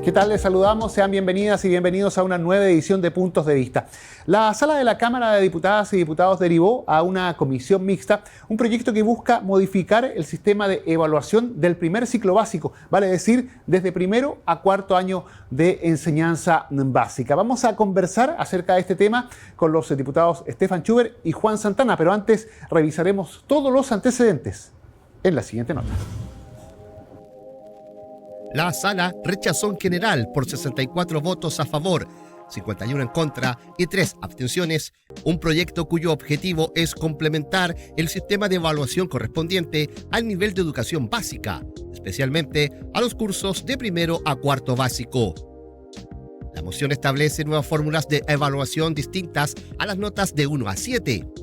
¿Qué tal? Les saludamos, sean bienvenidas y bienvenidos a una nueva edición de Puntos de Vista. La Sala de la Cámara de Diputadas y Diputados derivó a una comisión mixta un proyecto que busca modificar el sistema de evaluación del primer ciclo básico, vale decir, desde primero a cuarto año de enseñanza básica. Vamos a conversar acerca de este tema con los diputados Stefan Schubert y Juan Santana, pero antes revisaremos todos los antecedentes en la siguiente nota. La sala rechazó en general por 64 votos a favor, 51 en contra y 3 abstenciones, un proyecto cuyo objetivo es complementar el sistema de evaluación correspondiente al nivel de educación básica, especialmente a los cursos de primero a cuarto básico. La moción establece nuevas fórmulas de evaluación distintas a las notas de 1 a 7.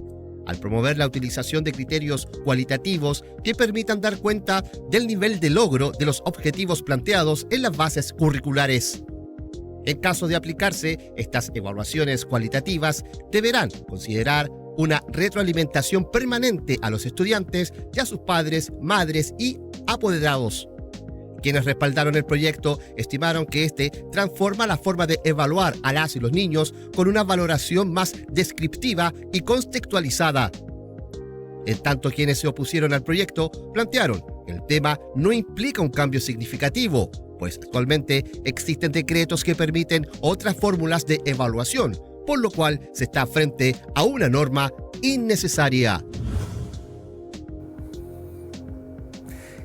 Al promover la utilización de criterios cualitativos que permitan dar cuenta del nivel de logro de los objetivos planteados en las bases curriculares. En caso de aplicarse, estas evaluaciones cualitativas deberán considerar una retroalimentación permanente a los estudiantes y a sus padres, madres y apoderados. Quienes respaldaron el proyecto estimaron que este transforma la forma de evaluar a las y los niños con una valoración más descriptiva y contextualizada. En tanto, quienes se opusieron al proyecto plantearon que el tema no implica un cambio significativo, pues actualmente existen decretos que permiten otras fórmulas de evaluación, por lo cual se está frente a una norma innecesaria.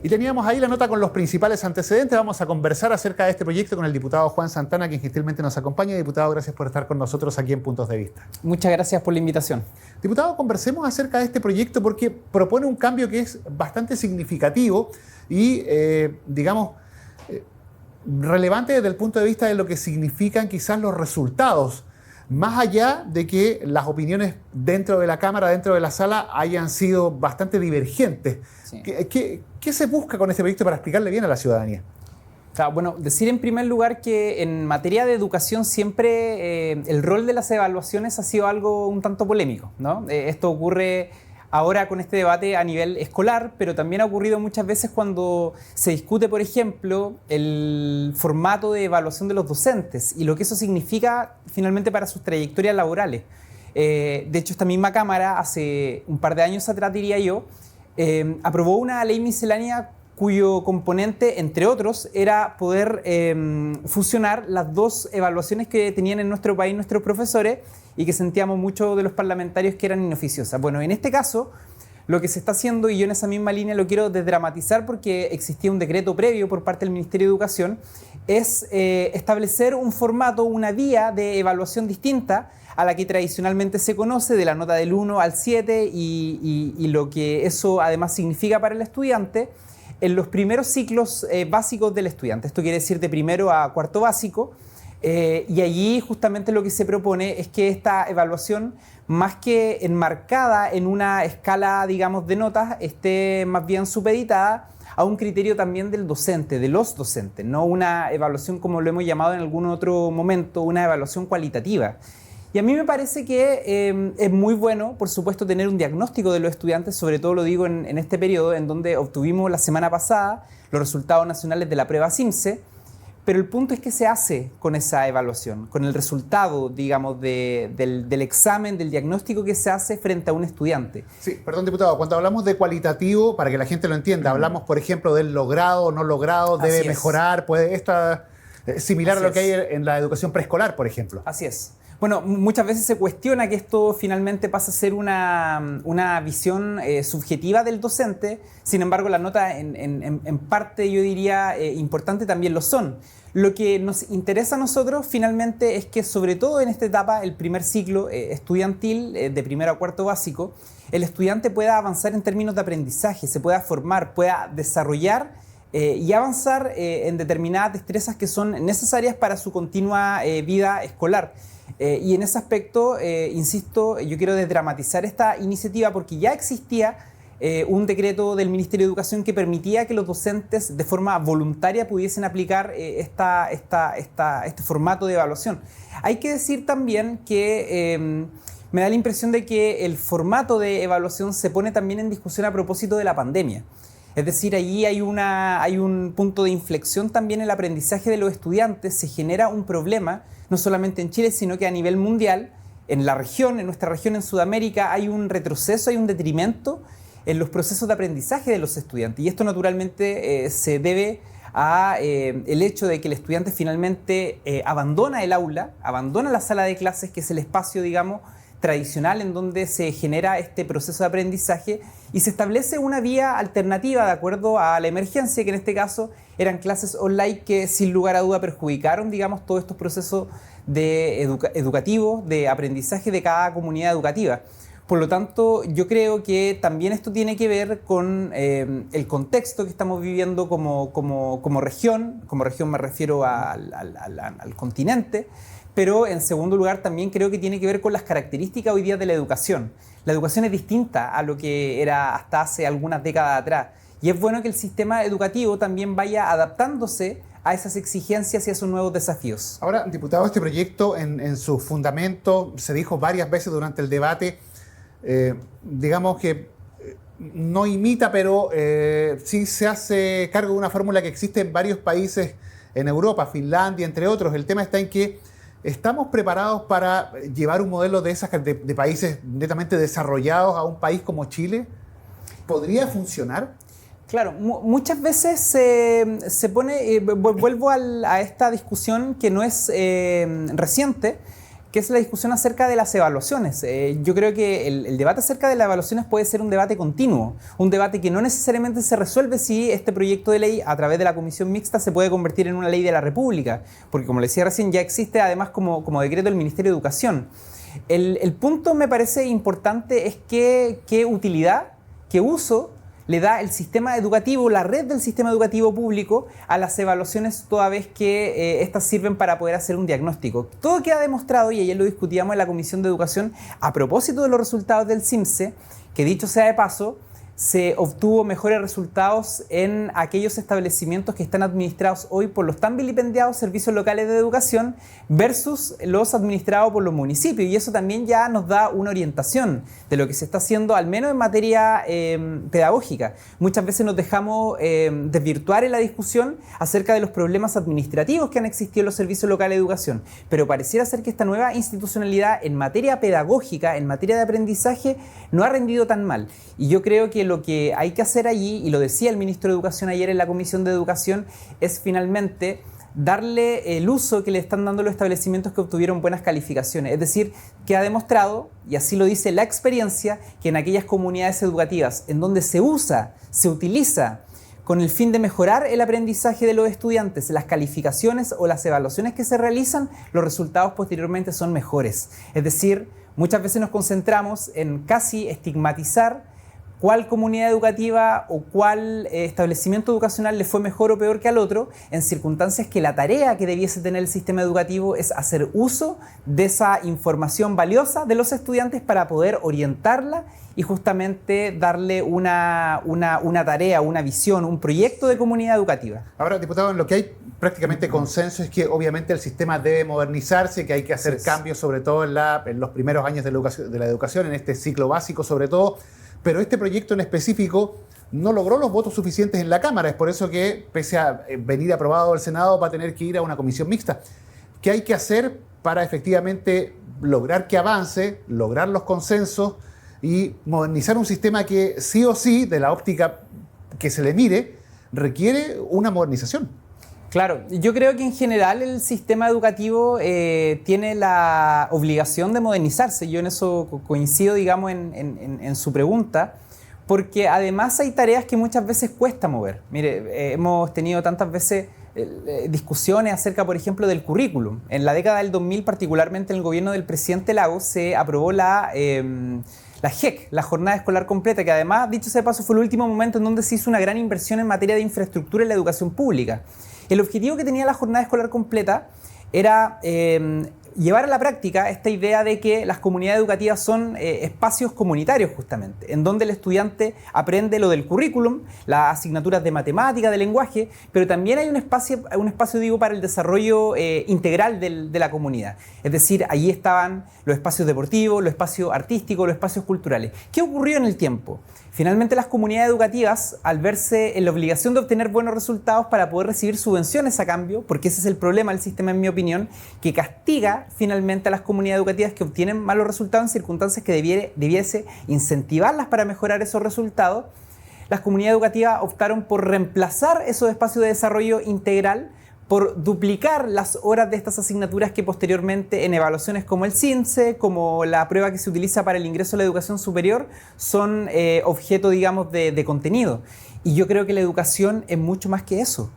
Y teníamos ahí la nota con los principales antecedentes. Vamos a conversar acerca de este proyecto con el diputado Juan Santana, quien gentilmente nos acompaña. Diputado, gracias por estar con nosotros aquí en Puntos de Vista. Muchas gracias por la invitación. Diputado, conversemos acerca de este proyecto porque propone un cambio que es bastante significativo y, relevante desde el punto de vista de lo que significan quizás los resultados, más allá de que las opiniones dentro de la Cámara, dentro de la sala, hayan sido bastante divergentes. Sí. ¿Qué se busca con este proyecto para explicarle bien a la ciudadanía? Bueno, decir en primer lugar que en materia de educación siempre el rol de las evaluaciones ha sido algo un tanto polémico, ¿no? Esto ocurre ahora con este debate a nivel escolar, pero también ha ocurrido muchas veces cuando se discute, por ejemplo, el formato de evaluación de los docentes y lo que eso significa finalmente para sus trayectorias laborales. De hecho, esta misma Cámara, hace un par de años atrás, diría yo, aprobó una ley miscelánea cuyo componente, entre otros, era poder fusionar las dos evaluaciones que tenían en nuestro país nuestros profesores y que sentíamos muchos de los parlamentarios que eran inoficiosas. Bueno, en este caso, lo que se está haciendo, y yo en esa misma línea lo quiero desdramatizar porque existía un decreto previo por parte del Ministerio de Educación, es establecer un formato, una vía de evaluación distinta a la que tradicionalmente se conoce, de la nota del 1 al 7 y lo que eso además significa para el estudiante en los primeros ciclos básicos del estudiante. Esto quiere decir de primero a cuarto básico. Y allí justamente lo que se propone es que esta evaluación, más que enmarcada en una escala, digamos, de notas, esté más bien supeditada a un criterio también del docente, de los docentes, no una evaluación como lo hemos llamado en algún otro momento, una evaluación cualitativa. Y a mí me parece que es muy bueno, por supuesto, tener un diagnóstico de los estudiantes, sobre todo lo digo en este periodo en donde obtuvimos la semana pasada los resultados nacionales de la prueba CIMSE. Pero el punto es qué se hace con esa evaluación, con el resultado, digamos, del examen, del diagnóstico que se hace frente a un estudiante. Sí, perdón, diputado, cuando hablamos de cualitativo, para que la gente lo entienda, hablamos, por ejemplo, del logrado, no logrado, debe mejorar, puede estar similar a lo que hay en la educación preescolar, por ejemplo. Así es. Bueno, muchas veces se cuestiona que esto finalmente pasa a ser una visión subjetiva del docente. Sin embargo, las notas en parte, yo diría, importante también lo son. Lo que nos interesa a nosotros finalmente es que, sobre todo en esta etapa, el primer ciclo estudiantil, de primero a cuarto básico, el estudiante pueda avanzar en términos de aprendizaje, se pueda formar, pueda desarrollar y avanzar en determinadas destrezas que son necesarias para su continua vida escolar. Y en ese aspecto, insisto, yo quiero desdramatizar esta iniciativa porque ya existía un decreto del Ministerio de Educación que permitía que los docentes de forma voluntaria pudiesen aplicar este formato de evaluación. Hay que decir también que me da la impresión de que el formato de evaluación se pone también en discusión a propósito de la pandemia. Es decir, allí hay un punto de inflexión también en el aprendizaje de los estudiantes. Se genera un problema, no solamente en Chile, sino que a nivel mundial, en la región, en nuestra región, en Sudamérica, hay un retroceso, hay un detrimento en los procesos de aprendizaje de los estudiantes. Y esto naturalmente se debe a el hecho de que el estudiante finalmente abandona el aula, abandona la sala de clases, que es el espacio, digamos, tradicional en donde se genera este proceso de aprendizaje, y se establece una vía alternativa de acuerdo a la emergencia, que en este caso eran clases online que sin lugar a duda perjudicaron, digamos, todos estos procesos educativos, de aprendizaje de cada comunidad educativa. Por lo tanto, yo creo que también esto tiene que ver con el contexto que estamos viviendo como región. Como región me refiero al continente, pero en segundo lugar también creo que tiene que ver con las características hoy día de la educación. La educación es distinta a lo que era hasta hace algunas décadas atrás, y es bueno que el sistema educativo también vaya adaptándose a esas exigencias y a esos nuevos desafíos. Ahora, diputado, este proyecto en su fundamento se dijo varias veces durante el debate, digamos que no imita, pero sí se hace cargo de una fórmula que existe en varios países en Europa, Finlandia, entre otros. El tema está en que ¿estamos preparados para llevar un modelo de países netamente desarrollados a un país como Chile? ¿Podría funcionar? Claro, muchas veces se pone, vuelvo a esta discusión que no es reciente, que es la discusión acerca de las evaluaciones. Yo creo que el debate acerca de las evaluaciones puede ser un debate continuo, un debate que no necesariamente se resuelve si este proyecto de ley a través de la comisión mixta se puede convertir en una ley de la República, porque como le decía recién, ya existe además como decreto del Ministerio de Educación. El punto me parece importante es qué utilidad, qué uso le da el sistema educativo, la red del sistema educativo público a las evaluaciones, toda vez que estas sirven para poder hacer un diagnóstico. Todo queda demostrado, y ayer lo discutíamos en la Comisión de Educación, a propósito de los resultados del CIMSE, que dicho sea de paso, se obtuvo mejores resultados en aquellos establecimientos que están administrados hoy por los tan vilipendiados servicios locales de educación versus los administrados por los municipios, y eso también ya nos da una orientación de lo que se está haciendo, al menos en materia pedagógica. Muchas veces nos dejamos desvirtuar en la discusión acerca de los problemas administrativos que han existido en los servicios locales de educación, pero pareciera ser que esta nueva institucionalidad en materia pedagógica, en materia de aprendizaje, no ha rendido tan mal, y yo creo que lo que hay que hacer allí, y lo decía el ministro de Educación ayer en la Comisión de Educación, es finalmente darle el uso que le están dando los establecimientos que obtuvieron buenas calificaciones. Es decir, que ha demostrado, y así lo dice la experiencia, que en aquellas comunidades educativas en donde se utiliza con el fin de mejorar el aprendizaje de los estudiantes, las calificaciones o las evaluaciones que se realizan, los resultados posteriormente son mejores. Es decir, muchas veces nos concentramos en casi estigmatizar cuál comunidad educativa o cuál establecimiento educacional le fue mejor o peor que al otro, en circunstancias que la tarea que debiese tener el sistema educativo es hacer uso de esa información valiosa de los estudiantes para poder orientarla y justamente darle una tarea, una visión, un proyecto de comunidad educativa. Ahora, diputado, en lo que hay prácticamente consenso es que obviamente el sistema debe modernizarse, que hay que hacer cambios, sobre todo en los primeros años de la educación, en este ciclo básico sobre todo. Pero este proyecto en específico no logró los votos suficientes en la Cámara. Es por eso que, pese a venir aprobado al Senado, va a tener que ir a una comisión mixta. ¿Qué hay que hacer para efectivamente lograr que avance, lograr los consensos y modernizar un sistema que sí o sí, de la óptica que se le mire, requiere una modernización? Claro, yo creo que en general el sistema educativo tiene la obligación de modernizarse. Yo en eso coincido, digamos, en su pregunta, porque además hay tareas que muchas veces cuesta mover. Mire, hemos tenido tantas veces discusiones acerca, por ejemplo, del currículum. En la década del 2000, particularmente en el gobierno del presidente Lagos, se aprobó la JEC, la Jornada Escolar Completa, que además, dicho sea de paso, fue el último momento en donde se hizo una gran inversión en materia de infraestructura en la educación pública. El objetivo que tenía la Jornada Escolar Completa era llevar a la práctica esta idea de que las comunidades educativas son espacios comunitarios justamente, en donde el estudiante aprende lo del currículum, las asignaturas de matemática, de lenguaje, pero también hay un espacio digo, para el desarrollo integral de la comunidad. Es decir, allí estaban los espacios deportivos, los espacios artísticos, los espacios culturales. ¿Qué ocurrió en el tiempo? Finalmente, las comunidades educativas, al verse en la obligación de obtener buenos resultados para poder recibir subvenciones a cambio, porque ese es el problema del sistema, en mi opinión, que castiga finalmente a las comunidades educativas que obtienen malos resultados en circunstancias que debiese incentivarlas para mejorar esos resultados, las comunidades educativas optaron por reemplazar esos espacios de desarrollo integral, por duplicar las horas de estas asignaturas que posteriormente en evaluaciones como el CINCE, como la prueba que se utiliza para el ingreso a la educación superior, son objeto, digamos, de contenido. Y yo creo que la educación es mucho más que eso.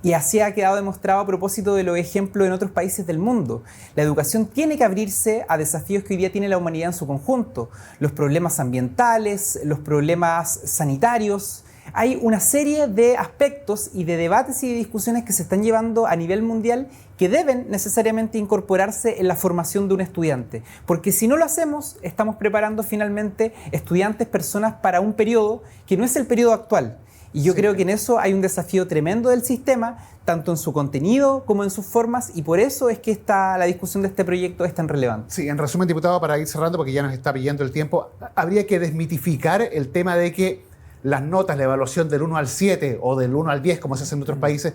Y así ha quedado demostrado a propósito de los ejemplos en otros países del mundo. La educación tiene que abrirse a desafíos que hoy día tiene la humanidad en su conjunto. Los problemas ambientales, los problemas sanitarios. Hay una serie de aspectos y de debates y de discusiones que se están llevando a nivel mundial que deben necesariamente incorporarse en la formación de un estudiante. Porque si no lo hacemos, estamos preparando finalmente estudiantes, personas para un periodo que no es el periodo actual. Y yo creo que en eso hay un desafío tremendo del sistema, tanto en su contenido como en sus formas, y por eso es que la discusión de este proyecto es tan relevante. Sí, en resumen, diputado, para ir cerrando, porque ya nos está pillando el tiempo, habría que desmitificar el tema de que las notas, la evaluación del 1 al 7 o del 1 al 10, como se hace en otros países,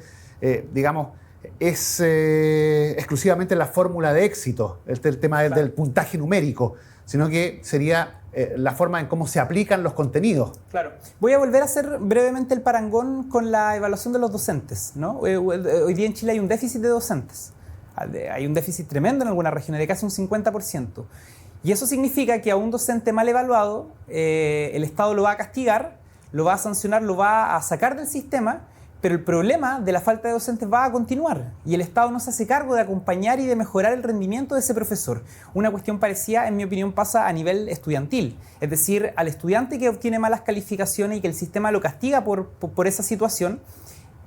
digamos, es exclusivamente la fórmula de éxito, el tema del puntaje numérico, sino que sería la forma en cómo se aplican los contenidos. Claro. Voy a volver a hacer brevemente el parangón con la evaluación de los docentes, ¿no? Hoy día en Chile hay un déficit de docentes. Hay un déficit tremendo en algunas regiones, de casi un 50%. Y eso significa que a un docente mal evaluado, el Estado lo va a castigar, lo va a sancionar, lo va a sacar del sistema, pero el problema de la falta de docentes va a continuar y el Estado no se hace cargo de acompañar y de mejorar el rendimiento de ese profesor. Una cuestión parecida, en mi opinión, pasa a nivel estudiantil, es decir, al estudiante que obtiene malas calificaciones y que el sistema lo castiga por esa situación.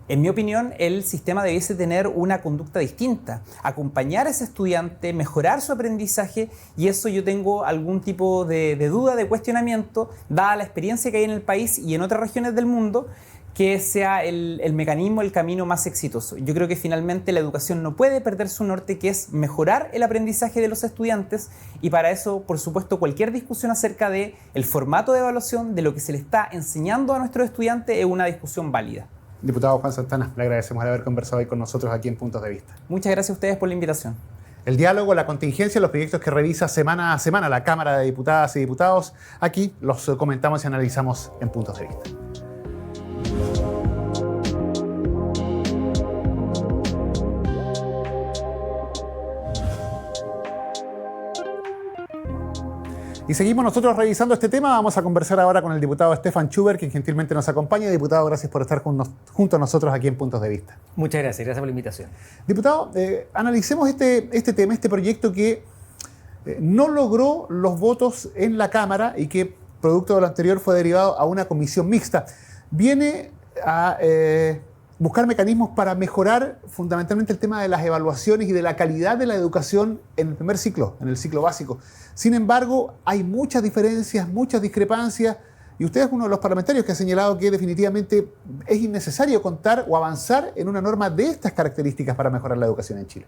En mi opinión, el sistema debiese tener una conducta distinta, acompañar a ese estudiante, mejorar su aprendizaje, y eso yo tengo algún tipo de duda, de cuestionamiento, dada la experiencia que hay en el país y en otras regiones del mundo, que sea el mecanismo, el camino más exitoso. Yo creo que finalmente la educación no puede perder su norte, que es mejorar el aprendizaje de los estudiantes, y para eso, por supuesto, cualquier discusión acerca del formato de evaluación, de lo que se le está enseñando a nuestros estudiantes, es una discusión válida. Diputado Juan Santana, le agradecemos de haber conversado hoy con nosotros aquí en Puntos de Vista. Muchas gracias a ustedes por la invitación. El diálogo, la contingencia, los proyectos que revisa semana a semana la Cámara de Diputadas y Diputados, aquí los comentamos y analizamos en Puntos de Vista. Y seguimos nosotros revisando este tema. Vamos a conversar ahora con el diputado Stefan Schubert, quien gentilmente nos acompaña. Diputado, gracias por estar junto a nosotros aquí en Puntos de Vista. Muchas gracias por la invitación. Diputado, analicemos este tema, este proyecto que no logró los votos en la Cámara y que, producto de lo anterior, fue derivado a una comisión mixta. Viene a buscar mecanismos para mejorar fundamentalmente el tema de las evaluaciones y de la calidad de la educación en el primer ciclo, en el ciclo básico. Sin embargo, hay muchas diferencias, muchas discrepancias, y usted es uno de los parlamentarios que ha señalado que definitivamente es innecesario contar o avanzar en una norma de estas características para mejorar la educación en Chile.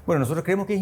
Bueno, nosotros creemos que es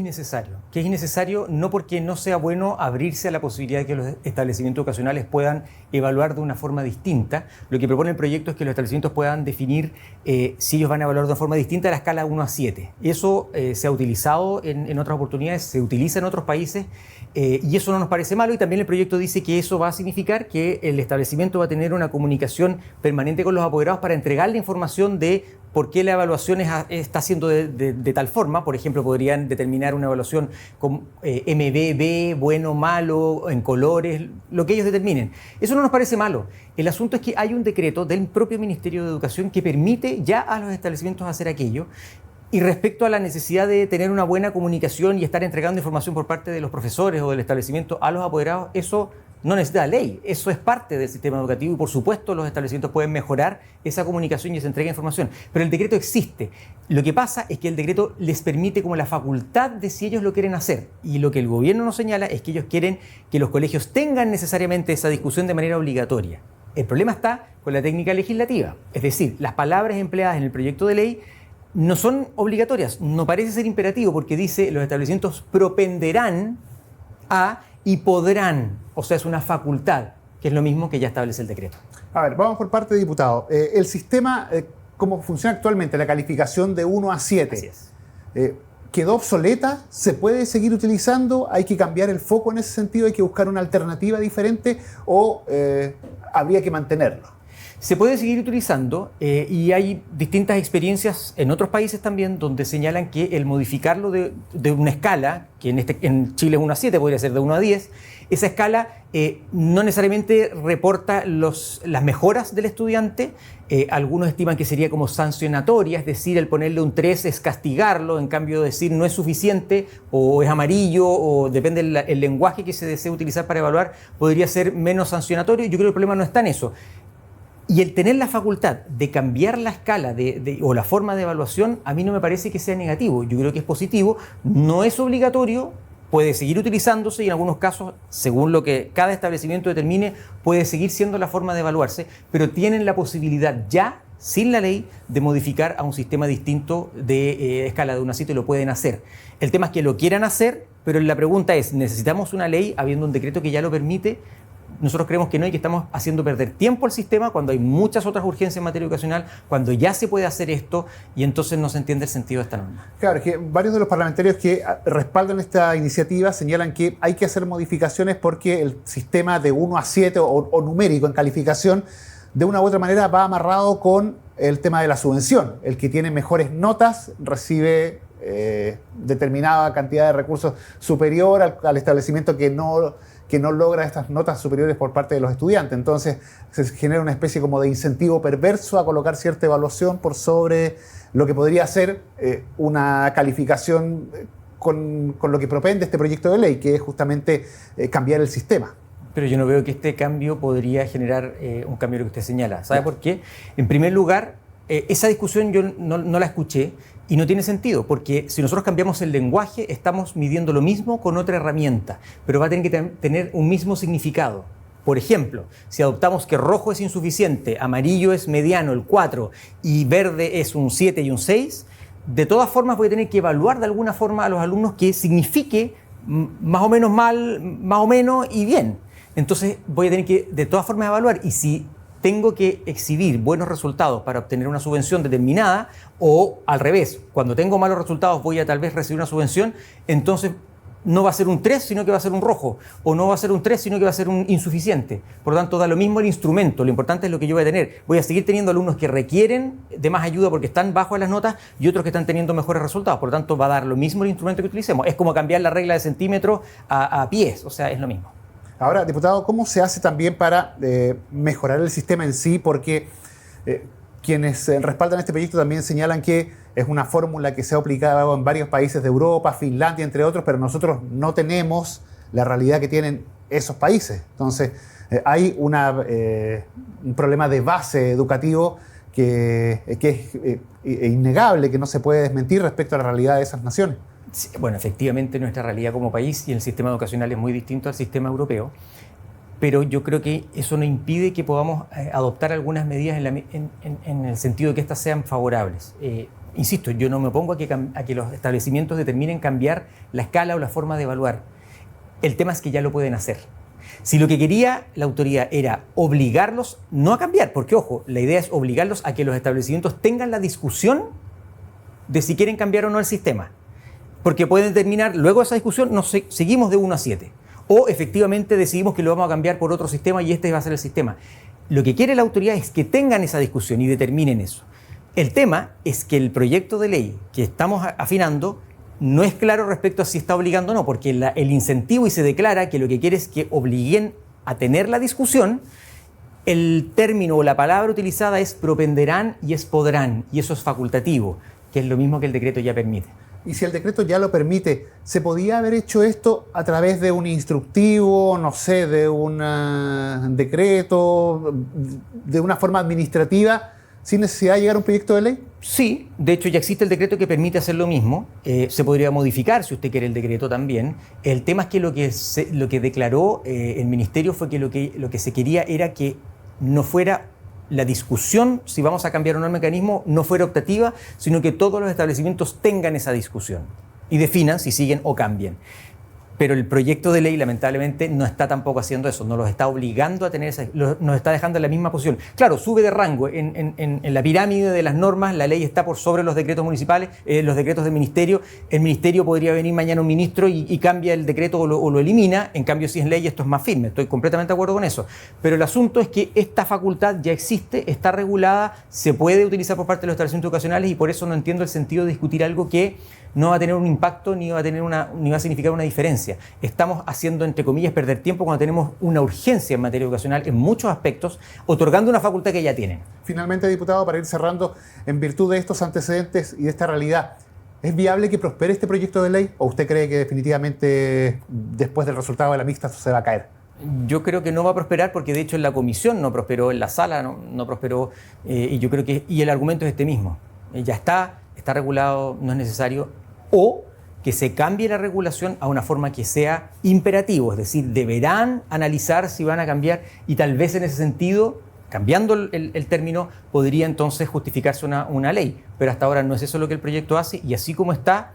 innecesario no porque no sea bueno abrirse a la posibilidad de que los establecimientos educacionales puedan evaluar de una forma distinta. Lo que propone el proyecto es que los establecimientos puedan definir si ellos van a evaluar de una forma distinta a la escala 1 a 7. Eso se ha utilizado en otras oportunidades, se utiliza en otros países, y eso no nos parece malo, y también el proyecto dice que eso va a significar que el establecimiento va a tener una comunicación permanente con los apoderados para entregar la información de por qué la evaluación está haciendo de tal forma. Por ejemplo, podrían determinar una evaluación con MBB, bueno, malo, en colores, lo que ellos determinen. Eso no nos parece malo. El asunto es que hay un decreto del propio Ministerio de Educación que permite ya a los establecimientos hacer aquello. Y respecto a la necesidad de tener una buena comunicación y estar entregando información por parte de los profesores o del establecimiento a los apoderados, eso no necesita ley, eso es parte del sistema educativo y por supuesto los establecimientos pueden mejorar esa comunicación y esa entrega de información. Pero el decreto existe. Lo que pasa es que el decreto les permite como la facultad de si ellos lo quieren hacer. Y lo que el gobierno nos señala es que ellos quieren que los colegios tengan necesariamente esa discusión de manera obligatoria. El problema está con la técnica legislativa. Es decir, las palabras empleadas en el proyecto de ley no son obligatorias, no parece ser imperativo porque dice los establecimientos propenderán a y podrán, o sea, es una facultad. que es lo mismo que ya establece el decreto. A ver, vamos por parte, diputado. El sistema, ¿cómo funciona actualmente? La calificación de 1 a 7. Así es. ¿Quedó obsoleta? ¿Se puede seguir utilizando? ¿Hay que cambiar el foco en ese sentido? ¿Hay que buscar una alternativa diferente? ¿O habría que mantenerlo? Se puede seguir utilizando y hay distintas experiencias en otros países también donde señalan que el modificarlo de una escala, que en Chile es 1 a 7, podría ser de 1 a 10, esa escala no necesariamente reporta las mejoras del estudiante. Algunos estiman que sería como sancionatoria, es decir, el ponerle un 3 es castigarlo, en cambio decir no es suficiente o es amarillo o depende del lenguaje que se desee utilizar para evaluar, podría ser menos sancionatorio. Yo creo que el problema no está en eso. Y el tener la facultad de cambiar la escala o la forma de evaluación, a mí no me parece que sea negativo. Yo creo que es positivo, no es obligatorio, puede seguir utilizándose y en algunos casos, según lo que cada establecimiento determine, puede seguir siendo la forma de evaluarse, pero tienen la posibilidad ya, sin la ley, de modificar a un sistema distinto de escala de 1 a 7 y lo pueden hacer. El tema es que lo quieran hacer, pero la pregunta es, ¿necesitamos una ley habiendo un decreto que ya lo permite? Nosotros creemos que no y que estamos haciendo perder tiempo al sistema cuando hay muchas otras urgencias en materia educacional, cuando ya se puede hacer esto y entonces no se entiende el sentido de esta norma. Claro, es que varios de los parlamentarios que respaldan esta iniciativa señalan que hay que hacer modificaciones porque el sistema de 1 a 7 o numérico en calificación de una u otra manera va amarrado con el tema de la subvención. El que tiene mejores notas recibe determinada cantidad de recursos superior al establecimiento que no logra estas notas superiores por parte de los estudiantes. Entonces se genera una especie como de incentivo perverso a colocar cierta evaluación por sobre lo que podría ser una calificación con lo que propende este proyecto de ley, que es justamente cambiar el sistema. Pero yo no veo que este cambio podría generar un cambio que usted señala. ¿Sabe por qué? En primer lugar, esa discusión yo no la escuché y no tiene sentido, porque si nosotros cambiamos el lenguaje, estamos midiendo lo mismo con otra herramienta, pero va a tener que tener un mismo significado. Por ejemplo, si adoptamos que rojo es insuficiente, amarillo es mediano, el 4, y verde es un 7 y un 6, de todas formas voy a tener que evaluar de alguna forma a los alumnos que signifique más o menos mal, más o menos y bien. Entonces voy a tener que de todas formas evaluar, y si tengo que exhibir buenos resultados para obtener una subvención determinada, o al revés, cuando tengo malos resultados voy a tal vez recibir una subvención, entonces no va a ser un 3, sino que va a ser un rojo, o no va a ser un 3, sino que va a ser un insuficiente. Por lo tanto, da lo mismo el instrumento, lo importante es lo que yo voy a tener. Voy a seguir teniendo alumnos que requieren de más ayuda porque están bajo las notas y otros que están teniendo mejores resultados. Por lo tanto, va a dar lo mismo el instrumento que utilicemos. Es como cambiar la regla de centímetros a pies, o sea, es lo mismo. Ahora, diputado, ¿cómo se hace también para mejorar el sistema en sí? Porque quienes respaldan este proyecto también señalan que es una fórmula que se ha aplicado en varios países de Europa, Finlandia, entre otros, pero nosotros no tenemos la realidad que tienen esos países. Entonces, hay un problema de base educativo que es innegable, que no se puede desmentir respecto a la realidad de esas naciones. Sí, bueno, efectivamente nuestra realidad como país y el sistema educacional es muy distinto al sistema europeo, pero yo creo que eso no impide que podamos adoptar algunas medidas en el sentido de que éstas sean favorables. Insisto, yo no me opongo a que los establecimientos determinen cambiar la escala o la forma de evaluar. El tema es que ya lo pueden hacer. Si lo que quería la autoridad era obligarlos, no a cambiar, porque ojo, la idea es obligarlos a que los establecimientos tengan la discusión de si quieren cambiar o no el sistema. Porque pueden terminar, luego de esa discusión, seguimos de 1 a 7. O efectivamente decidimos que lo vamos a cambiar por otro sistema y este va a ser el sistema. Lo que quiere la autoridad es que tengan esa discusión y determinen eso. El tema es que el proyecto de ley que estamos afinando no es claro respecto a si está obligando o no, porque el incentivo y se declara que lo que quiere es que obliguen a tener la discusión. El término o la palabra utilizada es propenderán y es podrán, y eso es facultativo, que es lo mismo que el decreto ya permite. Y si el decreto ya lo permite, ¿se podía haber hecho esto a través de un instructivo, no sé, de un decreto, de una forma administrativa, sin necesidad de llegar a un proyecto de ley? Sí, de hecho ya existe el decreto que permite hacer lo mismo. Se podría modificar si usted quiere el decreto también. El tema es que lo que declaró el ministerio fue que lo que se quería era que no fuera la discusión, si vamos a cambiar o no el mecanismo, no fuera optativa, sino que todos los establecimientos tengan esa discusión y definan si siguen o cambian. pero el proyecto de ley lamentablemente no está tampoco haciendo eso, nos los está obligando a tener nos está dejando en la misma posición. Claro, sube de rango en la pirámide de las normas, la ley está por sobre los decretos municipales, los decretos del ministerio. El ministerio podría venir mañana un ministro y cambia el decreto o lo elimina, en cambio si es ley esto es más firme, estoy completamente de acuerdo con eso. Pero el asunto es que esta facultad ya existe, está regulada, se puede utilizar por parte de los establecimientos educacionales y por eso no entiendo el sentido de discutir algo que no va a tener un impacto ni va a significar una diferencia. Estamos haciendo, entre comillas, perder tiempo cuando tenemos una urgencia en materia educacional en muchos aspectos, otorgando una facultad que ya tienen. Finalmente, diputado, para ir cerrando, en virtud de estos antecedentes y de esta realidad, ¿es viable que prospere este proyecto de ley o usted cree que definitivamente después del resultado de la mixta se va a caer? Yo creo que no va a prosperar porque de hecho en la comisión no prosperó, en la sala no prosperó y yo creo que el argumento es este mismo. Ya está regulado, no es necesario, o que se cambie la regulación a una forma que sea imperativo, es decir, deberán analizar si van a cambiar y tal vez en ese sentido, cambiando el término, podría entonces justificarse una ley, pero hasta ahora no es eso lo que el proyecto hace y así como está,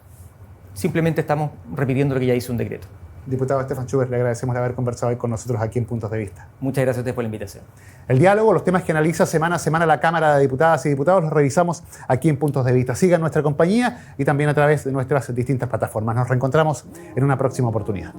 simplemente estamos repitiendo lo que ya hizo un decreto. Diputado Stefan Schubert, le agradecemos de haber conversado hoy con nosotros aquí en Puntos de Vista. Muchas gracias a ustedes por la invitación. El diálogo, los temas que analiza semana a semana la Cámara de Diputadas y Diputados, los revisamos aquí en Puntos de Vista. Sigan nuestra compañía y también a través de nuestras distintas plataformas. Nos reencontramos en una próxima oportunidad.